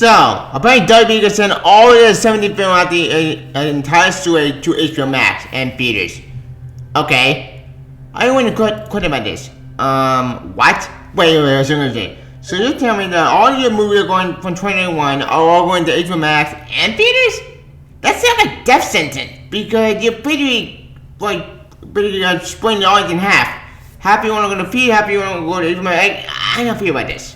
So, apparently WWE could send all the 70 film out the entire slate to HBO Max and theaters. Okay. I want to quit about this. What? Wait, I was gonna say. So you're telling me that all your movies are going from 2021 are all going to HBO Max and theaters? That sounds like death sentence because you're pretty splitting the audience in half. Half you want to go to theater, half you want to go to HBO Max. I don't feel about this.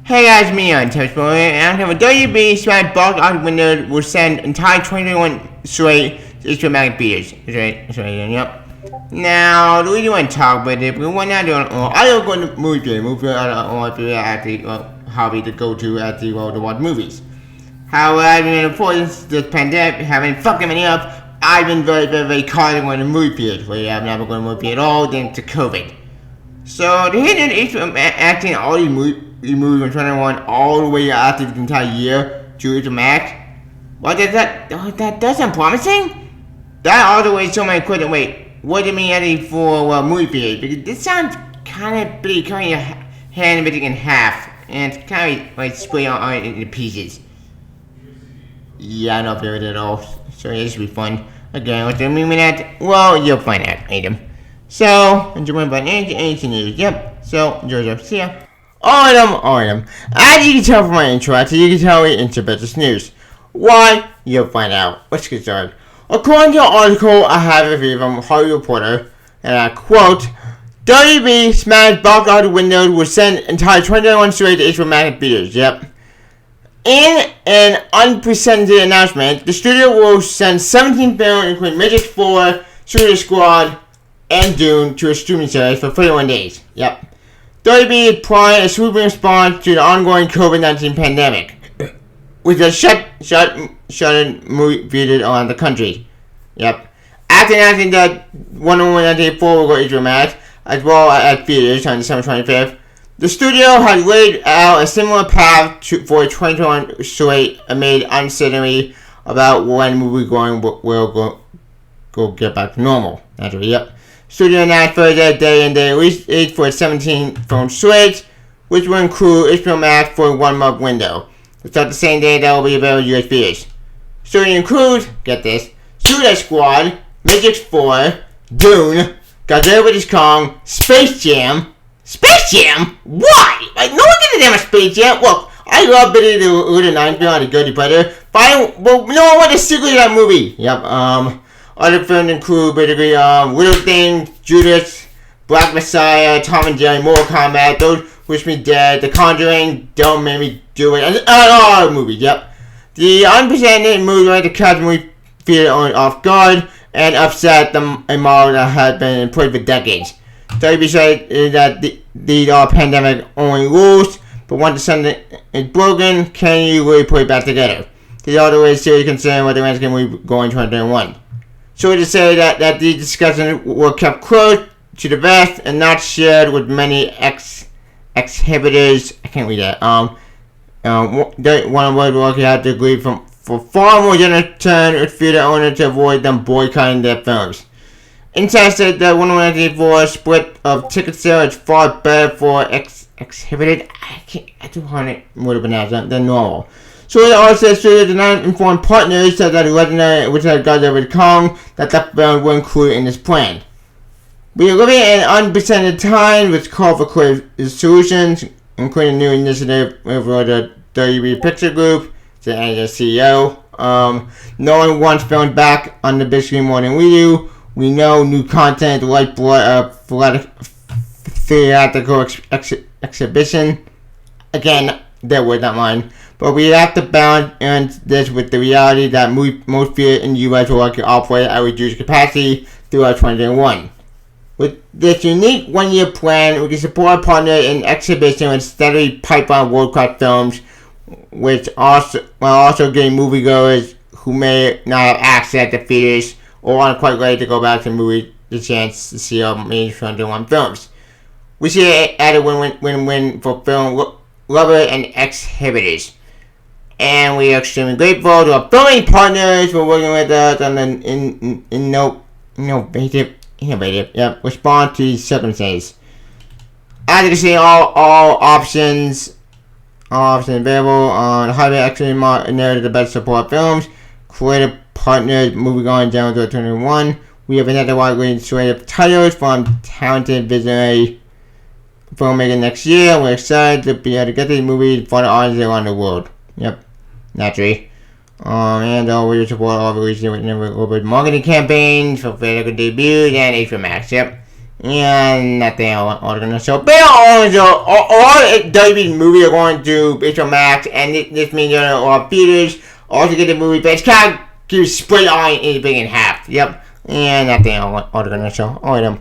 Hey guys, me on Touchpoint, and I'm having a WB Smash box office window will send entire 2021 slate to HBO Max theaters. That's right, yep. Now, the reason I want to talk about it, because one night I don't go to movie theater. I don't know if it's actually hobby to go to at the to watch movies. However, before this pandemic having fucking me up, I've been very cautious going to movie theaters. Where I've never gone to movie theater at all thanks to COVID. So the hidden HBO acting all these movies from 2021 all the way after the entire year to HBO Max. Well, that doesn't promising. That all the way so many questions. Wait. What do you mean editing for movie theater? Because this sounds kind of big, kind of hand everything in half, and it's kind of like split on into pieces. Yeah, I don't feel it at all. So this should be fun. Again, what do you mean by that? Well, you'll find out, Adam. So, enjoy my button anything news. Yep. So, Georgia, see ya. Autumn. As you can tell from my intro, you can tell me into business news. Why? You'll find out. Let's get started. According to an article I have reviewed from Hollywood Reporter, and I quote, WB Smash box office windows will send entire 2021 straight to HBO Max theaters. Yep. In an unprecedented announcement, the studio will send 17 films, including Matrix 4, Suicide Squad, and Dune, to a streaming service for 31 days. Yep. WB is applying a sweeping response to the ongoing COVID-19 pandemic, which has shut movie theaters around the country. Yep. After announcing that Wonder Woman 1984 will go to HBO Max, as well as theaters on December 25th, the studio has laid out a similar path for a 2021 slate amid uncertainty about when movie-going will go get back to normal. Naturally, yep. Studio announced Thursday day and day release date for a 17-film slate, which will include HBO Max for a 1-month window. It's not the same day that will be available to US theaters. Studio includes, get this, Suicide Squad, Matrix 4, Dune, Godzilla vs. Kong, Space Jam. Space Jam? Why? Like, no one gives a damn about Space Jam. Look, I love Billy the Little Nine on the Guilty Pleasure, but no one wants a sequel to that movie. Yep, other films include basically Little Things, Judas, Black Messiah, Tom and Jerry, Mortal Kombat, Those Wish Me Dead, The Conjuring, Don't Make Me Do It, and other movies, yep. The unprecedented movie right to catch movie theater off guard and upset a model that had been in place for decades. WB said that the pandemic only rules, but once the system is broken, can you really put it back together? The other way is serious concern with the landscape movie going 2021. So to say that these discussions were kept close to the vest and not shared with many exhibitors. I can't read that. One of the workers had to agree for far more generous terms with theater owners to avoid them boycotting their films. Insider said that 184 split of ticket sales is far better for exhibitors. I do want it more than normal. So it also said the non-informed partners said that legendary which had Godzilla vs. Kong that film will include in this plan. We are living in an unprecedented time which call for creative solutions, including a new initiative with the WB Picture Group, the CEO. No one wants films back on the big screen more than we do. We know new content like theatrical exhibition. Again, their word, not mine. But we have to balance this with the reality that most theaters in the U.S. will likely operate at reduced capacity throughout 2021. With this unique one-year plan, we can support our partner in exhibition with steadily pipeline world-class films, which also getting moviegoers who may not have access to theaters or aren't quite ready to go back to the movie the chance to see our main 2021 films. We see it as a win-win for film lovers and exhibitors. And we are extremely grateful to our filming partners for working with us on an innovative response to these circumstances. As you can see, all options option available on highly actually narrated the best support films. Creative partners, movie going down to 2021. We have another wide range slate of titles from talented visionary filmmaker next year. We're excited to be able to get these movies for the audience around the world. Yep, naturally. And we support all releases with over marketing campaigns for theatrical debuts and HBO Max. Yep. And nothing else gonna show. But all WB movies are going to HBO Max, and this means there are all theaters. Also get the movie, but it's kind of keeps split on in half. Yep. And nothing else gonna show. All of them.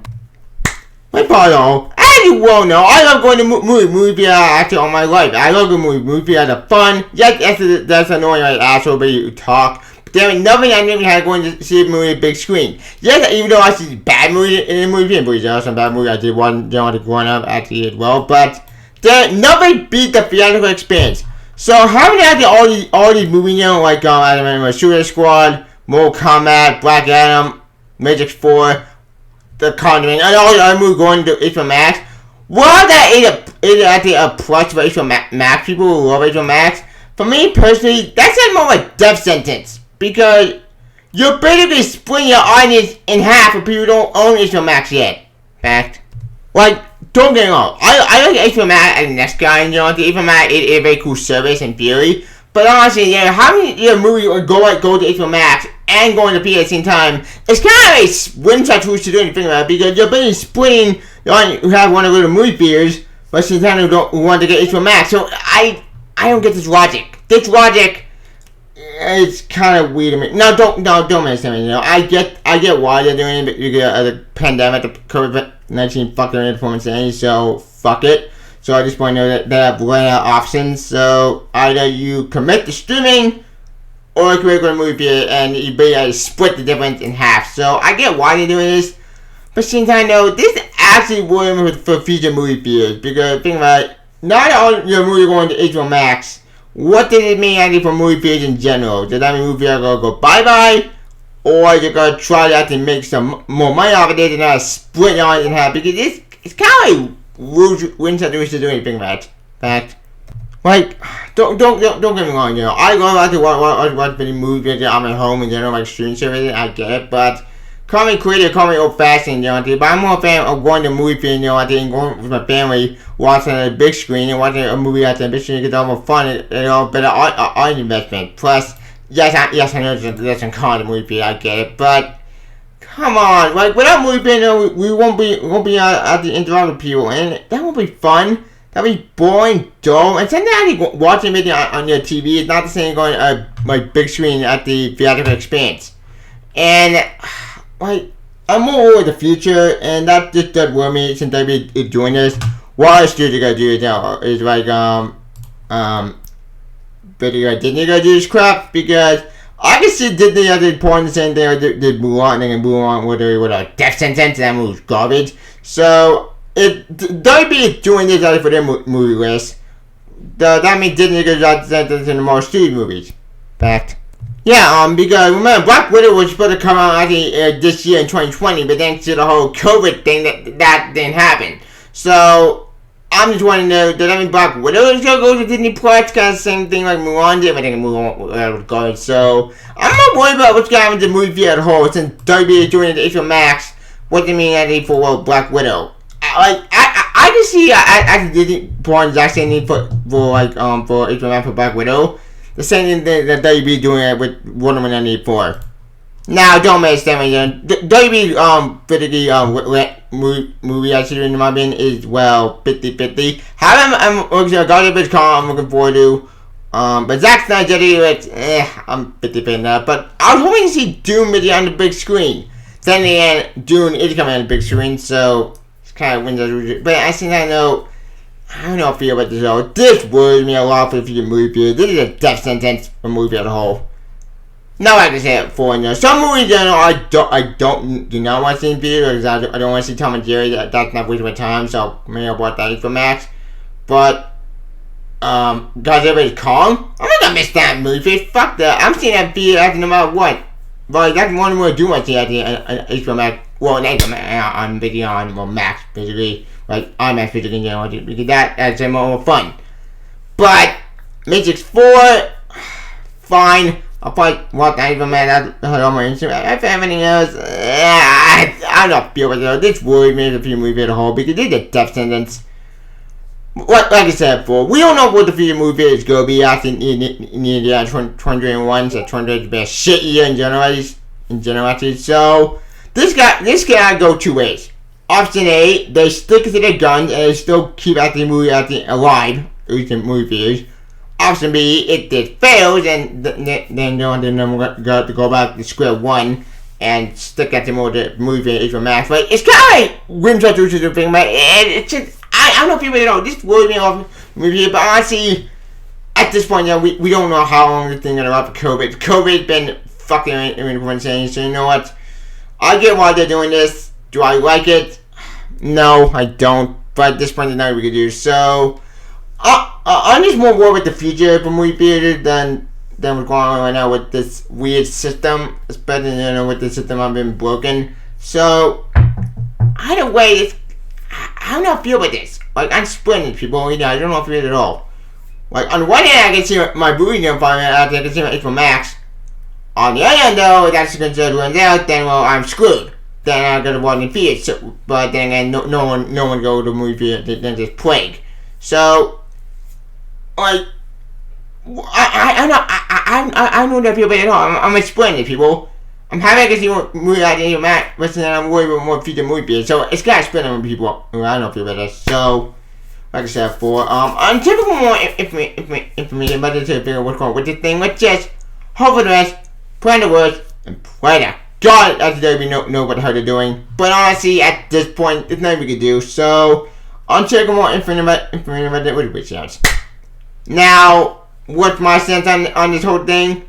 My pardon. As you well know, I love going to movie theater actually all my life. I love the movie theater. Are fun. Yes, that's annoying, like asshole, but you talk. But there ain't nothing I never had going to see a movie on a big screen. Yes, even though I see bad movies in the movie theater, but there are some bad movies I did want to growing up actually as well. But nothing beat the theatrical experience. So having had all these movies, like I remember Suicide Squad, Mortal Kombat, Black Adam, Matrix 4. The Condiment, and all the other movies going to HBO Max. While that is actually a plus for HBO Max people who love HBO Max, for me personally, that's more like a death sentence. Because you're basically splitting your audience in half for people who don't own HBO Max yet. Fact. Like, don't get me wrong, I like HBO Max as the next guy, the HBO Max is a very cool service in theory. But honestly, how many movies go to HBO Max and going to PA at the same time? It's kind of a win-shot to do anything about it, because you're basically splitting who have one of the movie theaters, but sometimes who want to get HBO Max. So I don't get this logic. This logic, it's kind of weird to me. No, don't understand me. I get why they're doing it. You get the pandemic, the COVID-19 fucking influence, so fuck it. So I just want to know that they have layout options. So either you commit to streaming, or you commit to a movie theater, and you basically split the difference in half. So I get why they're doing this, but since I know this actually works for future movie theaters, because think about it, not all your movies going to HBO Max. What does it mean actually for movie theaters in general? Does that mean movie theaters are going to go bye-bye, or you're going to try to make some more money off of it and not split it in half? Because it's kind of like wouldn't have to do anything about it. Fact. Like, don't get me wrong, I love to watch video movies on my home in general, like streaming services, I get it, but call me creative, call me old-fashioned, but I'm more a fan of going to a movie theater, and going with my family, watching on a big screen, and watching a movie on the big screen, it's all more fun, better audience investment. Plus, yes, I know there's some con of movie theater, I get it, but come on, like without movie theater, we won't be at the interacting with people, and that won't be fun. That'll be boring, dull, and sometimes watching video on your TV is not the same going like big screen at the theatrical experience. And like I'm more over the future, and that just does worry me since they've been doing this. What a studio gonna do is like Disney gonna do this crap, because I can see Disney as a point the same thing did Mulan, and Mulan with a death sentence, and that movie's garbage. So WB is doing this for their movie list. That means Disney goes out sentence in the more studio movies. Fact. Yeah, because remember, Black Widow was supposed to come out actually this year in 2020, but thanks to the whole COVID thing, that didn't happen. So I'm just wanting to know, does that mean Black Widow is going to go to Disney Plus? Kind of same thing like Mulan did, but I think Mulan was going. So I'm not worried about what's going to happen to the movie theater as a whole, since WB is doing it to HBO Max. What do you mean actually for Black Widow? I can see actually Disney pouring the exact same thing for HBO Max for Black Widow. The same thing that WB doing it with Wonder Woman 1984. Now, don't understand me. WB movie actually in my opinion is 50-50. However, I'm looking forward to. But Zack Snyder, I'm 50-50 now. But I was hoping to see Doom video on the big screen. Then again, Dune is coming on the big screen, so it's kind of windows. But I think I don't know how I feel about this though. This worries me a lot for the future movie theater. This is a death sentence for movie as a whole. Now I can say it for some movies I do not want to see in theater, because I don't want to see Tom and Jerry. That's not wasting my time. So maybe I'll watch that for Max. But guys, everybody's Kong. I'm not gonna miss that movie. Fuck that. I'm seeing that theater after no matter what. But that's one more I do want to see at the HBO Max. Well, not HBO Max, on video on Max basically. Like IMAX basically in general, because that's more fun. But Matrix 4, fine. I'll probably watch that even man. I on my Instagram. If everything else, I don't feel it. This worried me the film movie as a whole because it's a death sentence. Like I said before, we don't know what the future movie is going to be after in the 2021. So 2020 has been a shit year in general. So this guy go two ways. Option A, they stick to their guns and they still keep the movie alive, at least in movie theaters. Option B, if it fails, then they're got to go back to square one and stick at the movie HBO Max. But it's kind of like grim situation to think about. It's just, I don't know if people know. This worried me off the movie, but honestly, at this point, we don't know how long the thing is about COVID. COVID's been fucking insane. So you know what? I get why they're doing this. Do I like it? No, I don't. But at this point, there's nothing we can do. So I'm just more worried with the future for movie theaters than what's going on right now with this weird system, especially with the system I've been broken. So either way, I don't know how I feel about this. Like I'm splitting people, I don't know how I feel at all. Like on the one hand, I can see my booty environment out there, I can see my HBO Max. On the other hand, though, if that's considered runs out, then well, I'm screwed. Then I gotta watch in theaters. So, but then again, no one go to the movie theater. Then just plague. So, like, I know that people, but at all. I'm explaining it, people. I'm happy I can see movie out there, Matt. But then I'm worried about more future movie theaters. So it's gotta explain on people. I don't know people about this. So, like I said before, I'm typical more information about this to figure out what's going on with this thing. Let's just hope for the best, plan the worst, and pray to God actually we know what the hell they're doing. But honestly, at this point, there's nothing we can do. So, I'm checking more information about that with the chance. Now, what's my sense on this whole thing?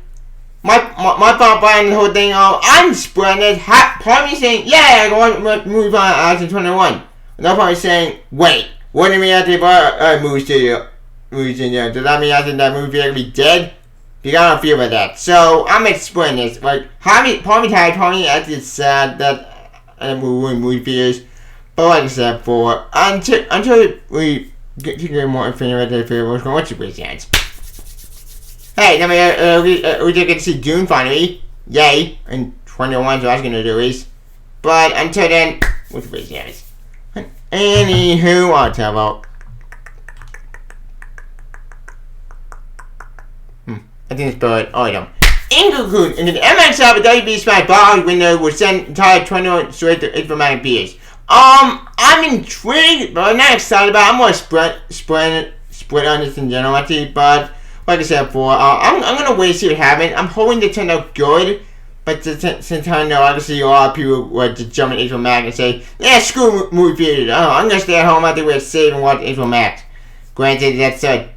My thought behind the whole thing, I'm spreading it. Part of me saying, yeah, I want to move on to 2021. Another part of me saying, wait, what do you mean I have to buy a movie studio? Does that mean I think that movie will be dead? Because I don't feel about that. So, I'm explaining this. Like, part of me actually it's sad that we're in movie theaters. But like I said before, until we get more information about the what's going on with your chance. Hey, we did get to see Dune finally. Yay. In 2021, so I was going to do is. But until then, what's your chance? Anywho, I'll tell about. I think it's bird item. In conclusion, in the MX app, the WB Smash bar window will send entire 21 straight to informatic beers. I'm intrigued, but I'm not excited about it. I'm more split on this in general, actually. But like I said before, I'm gonna wait to see what happens. I'm hoping to turn out good, but since I know obviously a lot of people would just jump in HBO Max and say, yeah, screw movie theaters. I'm gonna stay at home. I think we're safe and watch HBO Max. Granted, that's still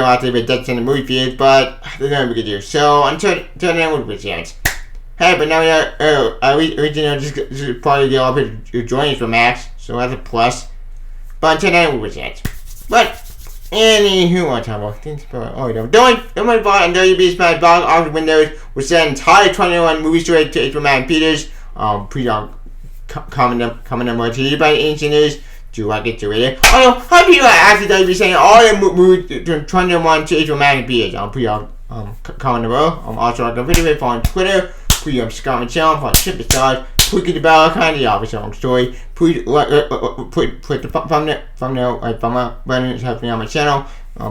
out there, but that's in the movie theaters. But there's nothing we can do. So until then, we'll be chance. Hey, but now we just probably get all people to join for Max, so that's a plus. But until then, we'll chance. But anywho, I'm talking about things. Don't worry about it. WB's Smash Blog off the windows. We'll send entire 21 movies straight to HBO Max Peters. Comment number 2 by Ancient News. Do you like it to read it? How people are actually WB saying all the movies to 21 to HBO Max Peters. Comment number. Also like a video on Twitter. Please subscribe to my channel for tip stars. Please get the bell icon to the song story. Please put the thumbnail button to help me on my channel.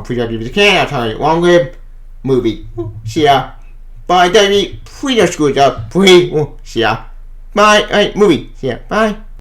Please help you if you can. I'll tell you long live movie. See ya. Bye, Davey. Please don't screw it up. Please. See ya. Bye. Movie. See ya. Bye.